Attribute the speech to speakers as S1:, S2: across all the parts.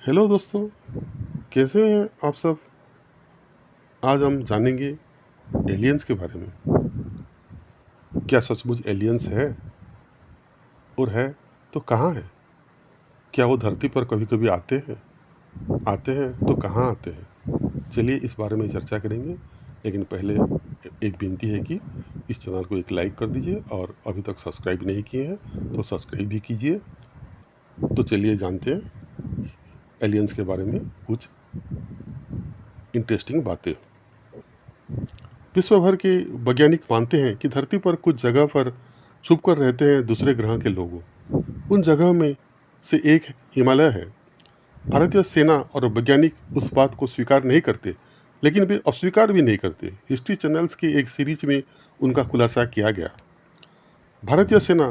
S1: Hello दोस्तों, कैसे हैं आप सब। आज हम जानेंगे एलियंस के बारे में। क्या सचमुच एलियंस है, और है तो कहाँ है। क्या वो धरती पर कभी कभी आते हैं तो कहाँ आते हैं। चलिए इस बारे में चर्चा करेंगे, लेकिन पहले एक विनती है कि इस चैनल को एक लाइक कर दीजिए, और अभी तक सब्सक्राइब नहीं किए हैं तो सब्सक्राइब भी कीजिए। तो चलिए जानते हैं एलियंस के बारे में कुछ इंटरेस्टिंग बातें। विश्व भर के वैज्ञानिक मानते हैं कि धरती पर कुछ जगह पर छुपकर रहते हैं दूसरे ग्रह के लोगों। उन जगह में से एक हिमालय है। भारतीय सेना और वैज्ञानिक उस बात को स्वीकार नहीं करते, लेकिन वे अस्वीकार भी नहीं करते। हिस्ट्री चैनल्स की एक सीरीज में उनका खुलासा किया गया। भारतीय सेना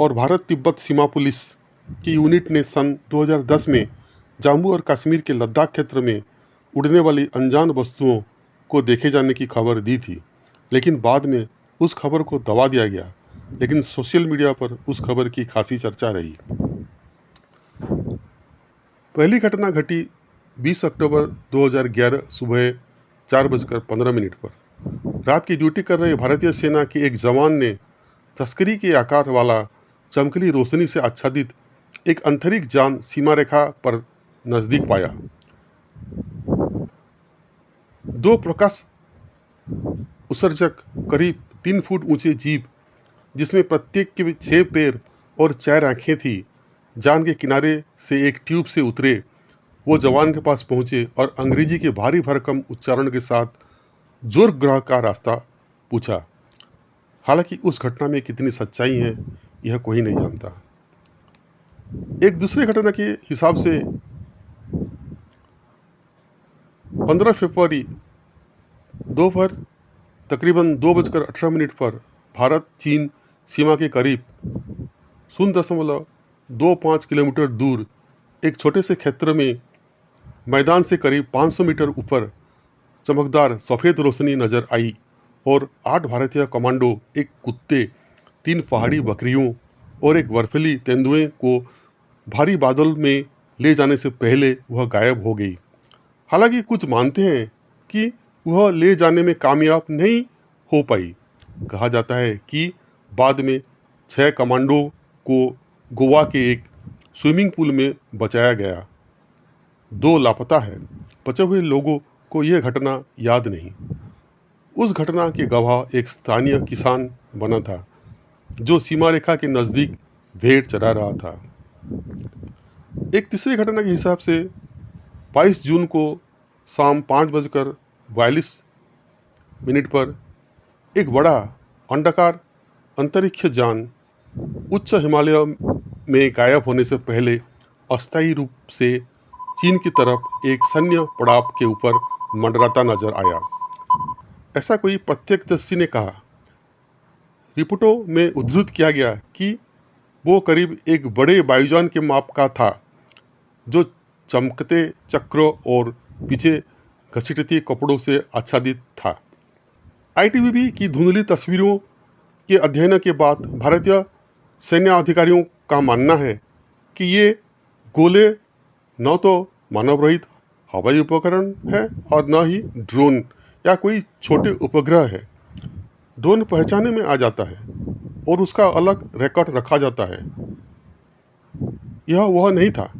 S1: और भारत तिब्बत सीमा पुलिस की यूनिट ने सन 2010 में जम्मू और कश्मीर के लद्दाख क्षेत्र में उड़ने वाली अनजान वस्तुओं को देखे जाने की खबर दी थी, लेकिन बाद में उस खबर को दबा दिया गया। लेकिन सोशल मीडिया पर उस खबर की खासी चर्चा रही। पहली घटना घटी 20 अक्टूबर 2011 सुबह 4:15 पर। रात की ड्यूटी कर रहे भारतीय सेना के एक जवान ने तस्करी के आकार वाला चमकीली रोशनी से आच्छादित एक अंतरिक्ष यान सीमा रेखा पर नजदीक पाया। दो प्रकाश उत्सर्जक करीब 3 फुट ऊंचे जीव, जिसमें प्रत्येक के 6 पैर और 4 आंखें थी, जान के किनारे से एक ट्यूब से उतरे। वो जवान के पास पहुंचे और अंग्रेजी के भारी भरकम उच्चारण के साथ जोर ग्रह का रास्ता पूछा। हालांकि उस घटना में कितनी सच्चाई है यह कोई नहीं जानता। एक दूसरी घटना के हिसाब से 15 फरवरी दोपहर तकरीबन 2:18 पर भारत चीन सीमा के करीब 0.25 किलोमीटर दूर एक छोटे से क्षेत्र में मैदान से करीब 500 मीटर ऊपर चमकदार सफ़ेद रोशनी नजर आई, और 8 भारतीय कमांडो, एक कुत्ते, 3 पहाड़ी बकरियों और एक बर्फीली तेंदुए को भारी बादल में ले जाने से पहले वह गायब हो गई। हालांकि कुछ मानते हैं कि वह ले जाने में कामयाब नहीं हो पाई। कहा जाता है कि बाद में 6 कमांडो को गोवा के एक स्विमिंग पूल में बचाया गया। 2 लापता है। बचे हुए लोगों को यह घटना याद नहीं। उस घटना के गवाह एक स्थानीय किसान बना था, जो सीमा रेखा के नज़दीक भेड़ चरा रहा था। एक तीसरी घटना के हिसाब से 22 जून को शाम 5:42 पर एक बड़ा अंडाकार अंतरिक्ष यान उच्च हिमालय में गायब होने से पहले अस्थायी रूप से चीन की तरफ एक सैन्य पड़ाव के ऊपर मंडराता नजर आया। ऐसा कोई प्रत्यक्षदर्शी ने कहा। रिपोर्टों में उद्धृत किया गया कि वो करीब एक बड़े वायुयान के माप का था, जो चमकते चक्रों और पीछे घसीटती कपड़ों से आच्छादित था। आईटीबीपी की धुंधली तस्वीरों के अध्ययन के बाद भारतीय सैन्य अधिकारियों का मानना है कि ये गोले न तो मानव रहित हवाई उपकरण है और न ही ड्रोन या कोई छोटे उपग्रह है। ड्रोन पहचाने में आ जाता है और उसका अलग रिकॉर्ड रखा जाता है। यह वह नहीं था।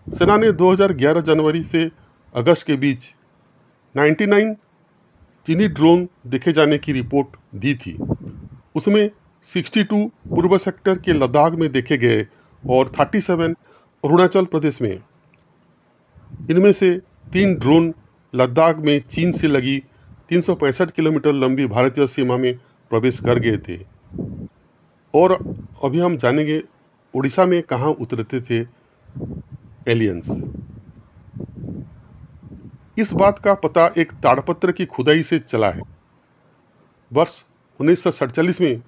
S1: सेना ने 2011 जनवरी से अगस्त के बीच 99 चीनी ड्रोन देखे जाने की रिपोर्ट दी थी। उसमें 62 पूर्व सेक्टर के लद्दाख में देखे गए और 37 अरुणाचल प्रदेश में। इनमें से 3 ड्रोन लद्दाख में चीन से लगी 365 किलोमीटर लंबी भारतीय सीमा में प्रवेश कर गए थे। और अभी हम जानेंगे उड़ीसा में कहाँ उतरते थे एलियंस। इस बात का पता एक ताड़पत्र की खुदाई से चला है। वर्ष 1947 में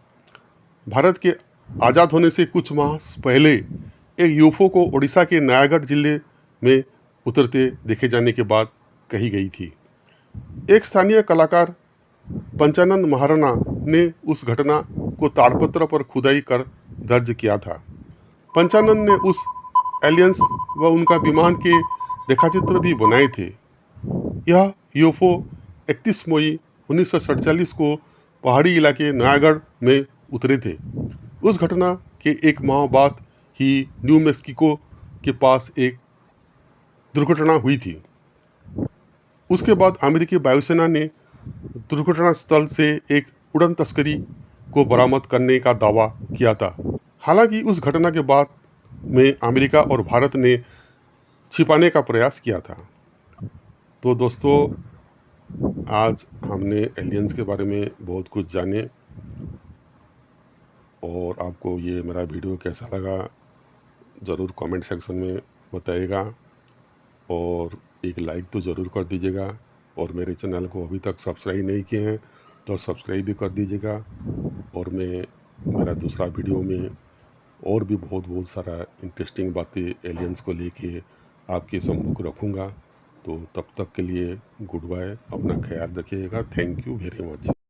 S1: भारत के आज़ाद होने से कुछ माह पहले एक यूएफओ को उड़ीसा के नयागढ़ जिले में उतरते देखे जाने के बाद कही गई थी। एक स्थानीय कलाकार पंचानन महाराणा ने उस घटना को ताड़पत्र पर खुदाई कर दर्ज किया था। पंचानन ने उस एलियंस व उनका विमान के रेखाचित्र भी बनाए थे। यह यूएफओ 31 मई 1947 को पहाड़ी इलाके नयागढ़ में उतरे थे। उस घटना के एक माह बाद ही न्यू मैक्सिको के पास एक दुर्घटना हुई थी। उसके बाद अमेरिकी वायुसेना ने दुर्घटना स्थल से एक उड़न तस्करी को बरामद करने का दावा किया था। हालांकि उस घटना के बाद में अमेरिका और भारत ने छिपाने का प्रयास किया था। तो दोस्तों, आज हमने एलियंस के बारे में बहुत कुछ जाने, और आपको ये मेरा वीडियो कैसा लगा ज़रूर कमेंट सेक्शन में बताइएगा, और एक लाइक तो ज़रूर कर दीजिएगा, और मेरे चैनल को अभी तक सब्सक्राइब नहीं किए हैं तो सब्सक्राइब भी कर दीजिएगा। और मैं मेरा दूसरा वीडियो में और भी बहुत सारा इंटरेस्टिंग बातें एलियंस को लेके आपके सम्मुख रखूँगा। तो तब तक के लिए गुड बाय, अपना ख्याल रखिएगा। Thank you very much.